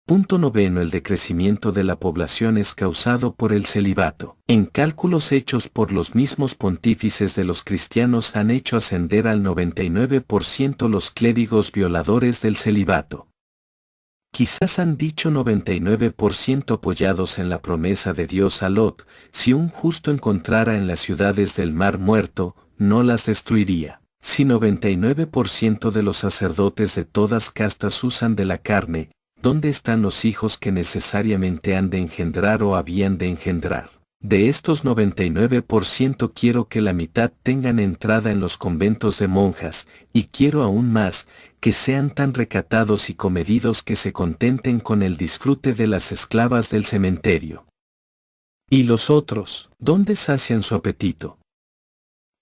Punto noveno. El decrecimiento de la población es causado por el celibato. En cálculos hechos por los mismos pontífices de los cristianos han hecho ascender al 99% los clérigos violadores del celibato. Quizás han dicho 99% apoyados en la promesa de Dios a Lot: si un justo encontrara en las ciudades del Mar Muerto, no las destruiría. Si 99% de los sacerdotes de todas castas usan de la carne, ¿dónde están los hijos que necesariamente han de engendrar o habían de engendrar? De estos 99% quiero que la mitad tengan entrada en los conventos de monjas, y quiero aún más, que sean tan recatados y comedidos que se contenten con el disfrute de las esclavas del cementerio. ¿Y los otros, dónde sacian su apetito?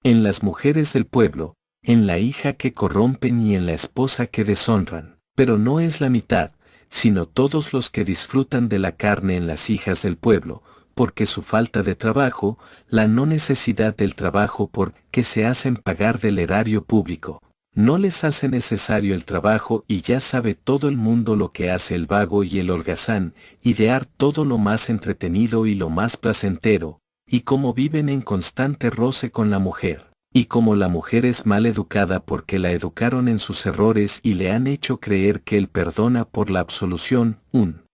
En las mujeres del pueblo, en la hija que corrompen y en la esposa que deshonran. Pero no es la mitad, sino todos los que disfrutan de la carne en las hijas del pueblo, porque su falta de trabajo, la no necesidad del trabajo por que se hacen pagar del erario público, no les hace necesario el trabajo y ya sabe todo el mundo lo que hace el vago y el holgazán, idear todo lo más entretenido y lo más placentero, y como viven en constante roce con la mujer. Y como la mujer es mal educada porque la educaron en sus errores y le han hecho creer que él perdona por la absolución, un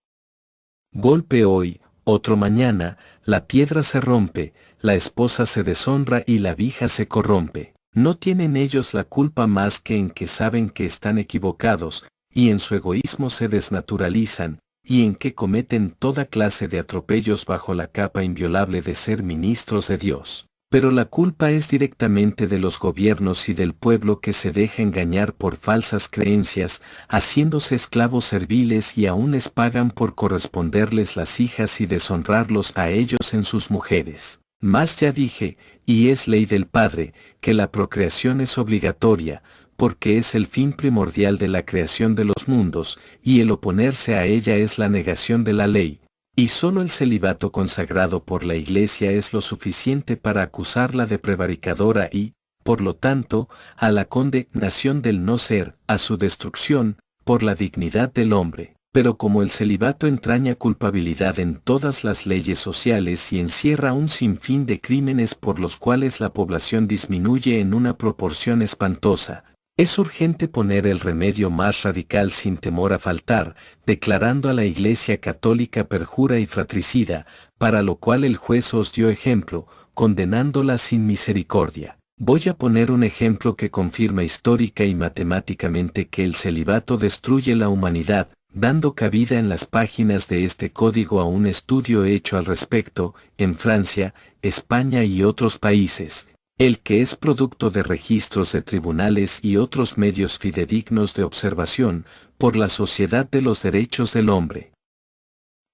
golpe hoy, otro mañana, la piedra se rompe, la esposa se deshonra y la vija se corrompe. No tienen ellos la culpa más que en que saben que están equivocados, y en su egoísmo se desnaturalizan, y en que cometen toda clase de atropellos bajo la capa inviolable de ser ministros de Dios. Pero la culpa es directamente de los gobiernos y del pueblo que se deja engañar por falsas creencias, haciéndose esclavos serviles y aún les pagan por corresponderles las hijas y deshonrarlos a ellos en sus mujeres. Mas ya dije, y es ley del Padre, que la procreación es obligatoria, porque es el fin primordial de la creación de los mundos, y el oponerse a ella es la negación de la ley. Y solo el celibato consagrado por la Iglesia es lo suficiente para acusarla de prevaricadora y, por lo tanto, a la condenación del no ser, a su destrucción, por la dignidad del hombre. Pero como el celibato entraña culpabilidad en todas las leyes sociales y encierra un sinfín de crímenes por los cuales la población disminuye en una proporción espantosa, es urgente poner el remedio más radical sin temor a faltar, declarando a la Iglesia católica perjura y fratricida, para lo cual el juez os dio ejemplo, condenándola sin misericordia. Voy a poner un ejemplo que confirma histórica y matemáticamente que el celibato destruye la humanidad, dando cabida en las páginas de este código a un estudio hecho al respecto, en Francia, España y otros países. El que es producto de registros de tribunales y otros medios fidedignos de observación, por la Sociedad de los Derechos del Hombre.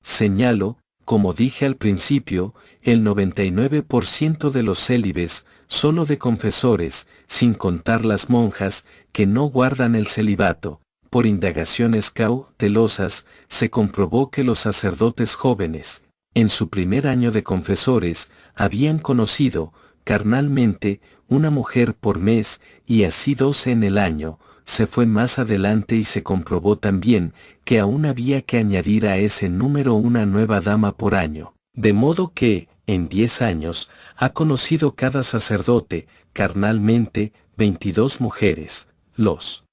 Señalo, como dije al principio, el 99% de los célibes, solo de confesores, sin contar las monjas, que no guardan el celibato. Por indagaciones cautelosas, se comprobó que los sacerdotes jóvenes, en su primer año de confesores, habían conocido, carnalmente, una mujer por mes, y así 12 en el año. Se fue más adelante y se comprobó también, que aún había que añadir a ese número una nueva dama por año. De modo que, en 10 años, ha conocido cada sacerdote, carnalmente, 22 mujeres. Los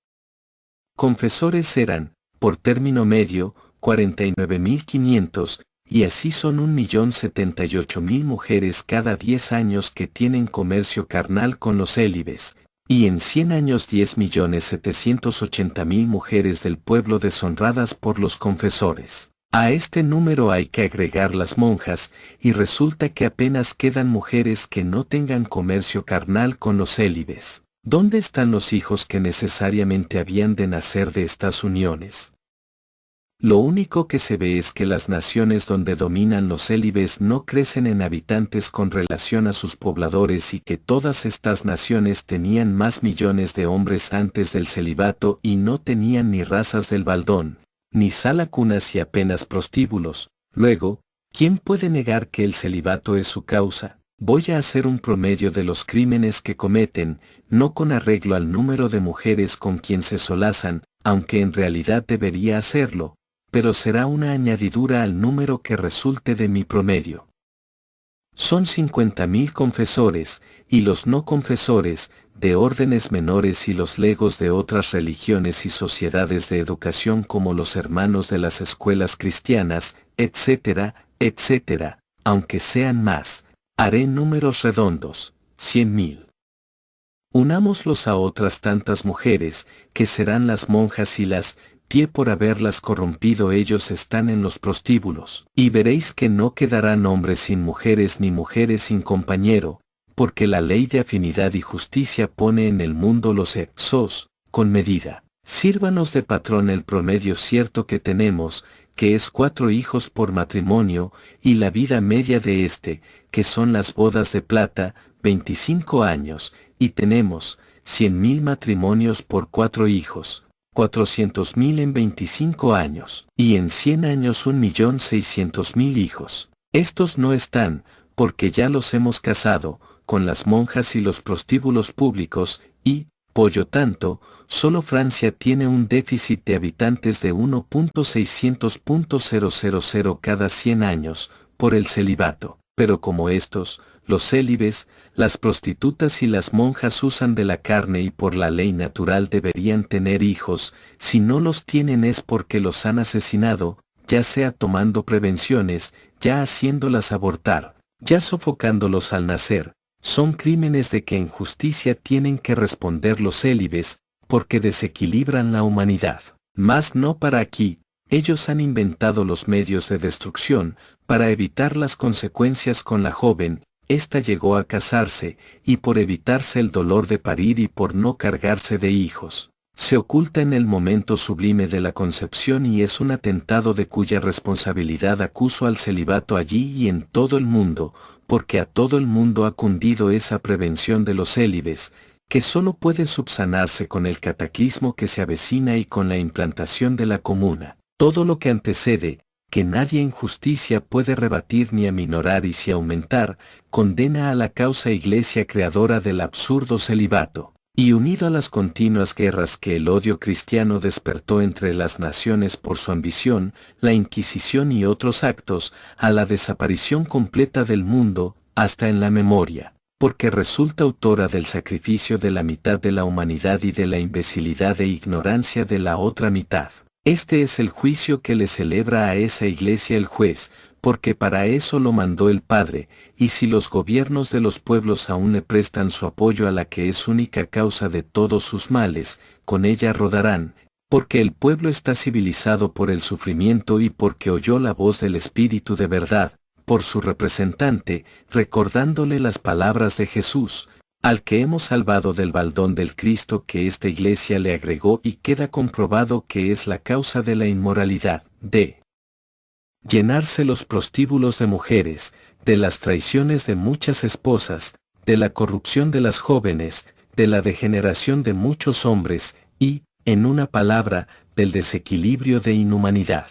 confesores eran, por término medio, 49.500, y así son 1.078.000 mujeres cada 10 años que tienen comercio carnal con los célibes, y en 100 años 10.780.000 mujeres del pueblo deshonradas por los confesores. A este número hay que agregar las monjas, y resulta que apenas quedan mujeres que no tengan comercio carnal con los célibes. ¿Dónde están los hijos que necesariamente habían de nacer de estas uniones? Lo único que se ve es que las naciones donde dominan los célibes no crecen en habitantes con relación a sus pobladores y que todas estas naciones tenían más millones de hombres antes del celibato y no tenían ni razas del baldón, ni salacunas y apenas prostíbulos. Luego, ¿quién puede negar que el celibato es su causa? Voy a hacer un promedio de los crímenes que cometen, no con arreglo al número de mujeres con quien se solazan, aunque en realidad debería hacerlo, pero será una añadidura al número que resulte de mi promedio. Son 50.000 confesores, y los no confesores, de órdenes menores y los legos de otras religiones y sociedades de educación como los hermanos de las escuelas cristianas, etcétera, etcétera, aunque sean más, haré números redondos, 100.000. Unámoslos a otras tantas mujeres, que serán las monjas y las pie por haberlas corrompido ellos están en los prostíbulos, y veréis que no quedarán hombres sin mujeres ni mujeres sin compañero, porque la ley de afinidad y justicia pone en el mundo los exos, con medida. Sírvanos de patrón el promedio cierto que tenemos, que es 4 hijos por matrimonio, y la vida media de este, que son las bodas de plata, 25 años, y tenemos 100.000 matrimonios por 4 hijos. 400.000 en 25 años, y en 100 años 1.600.000 hijos. Estos no están, porque ya los hemos casado, con las monjas y los prostíbulos públicos, y, por lo tanto, solo Francia tiene un déficit de habitantes de 1.600.000 cada 100 años, por el celibato. Pero como estos, los célibes, las prostitutas y las monjas usan de la carne y por la ley natural deberían tener hijos, si no los tienen es porque los han asesinado, ya sea tomando prevenciones, ya haciéndolas abortar, ya sofocándolos al nacer. Son crímenes de que en justicia tienen que responder los célibes, porque desequilibran la humanidad. Mas no para aquí. Ellos han inventado los medios de destrucción, para evitar las consecuencias con la joven, ésta llegó a casarse, y por evitarse el dolor de parir y por no cargarse de hijos, se oculta en el momento sublime de la concepción y es un atentado de cuya responsabilidad acuso al celibato allí y en todo el mundo, porque a todo el mundo ha cundido esa prevención de los célibes, que solo puede subsanarse con el cataclismo que se avecina y con la implantación de la comuna. Todo lo que antecede, que nadie en justicia puede rebatir ni aminorar y si aumentar, condena a la causa Iglesia creadora del absurdo celibato, y unido a las continuas guerras que el odio cristiano despertó entre las naciones por su ambición, la Inquisición y otros actos, a la desaparición completa del mundo, hasta en la memoria, porque resulta autora del sacrificio de la mitad de la humanidad y de la imbecilidad e ignorancia de la otra mitad. Este es el juicio que le celebra a esa Iglesia el juez, porque para eso lo mandó el Padre, y si los gobiernos de los pueblos aún le prestan su apoyo a la que es única causa de todos sus males, con ella rodarán, porque el pueblo está civilizado por el sufrimiento y porque oyó la voz del Espíritu de verdad, por su representante, recordándole las palabras de Jesús, al que hemos salvado del baldón del Cristo que esta Iglesia le agregó y queda comprobado que es la causa de la inmoralidad, de llenarse los prostíbulos de mujeres, de las traiciones de muchas esposas, de la corrupción de las jóvenes, de la degeneración de muchos hombres, y, en una palabra, del desequilibrio de inhumanidad.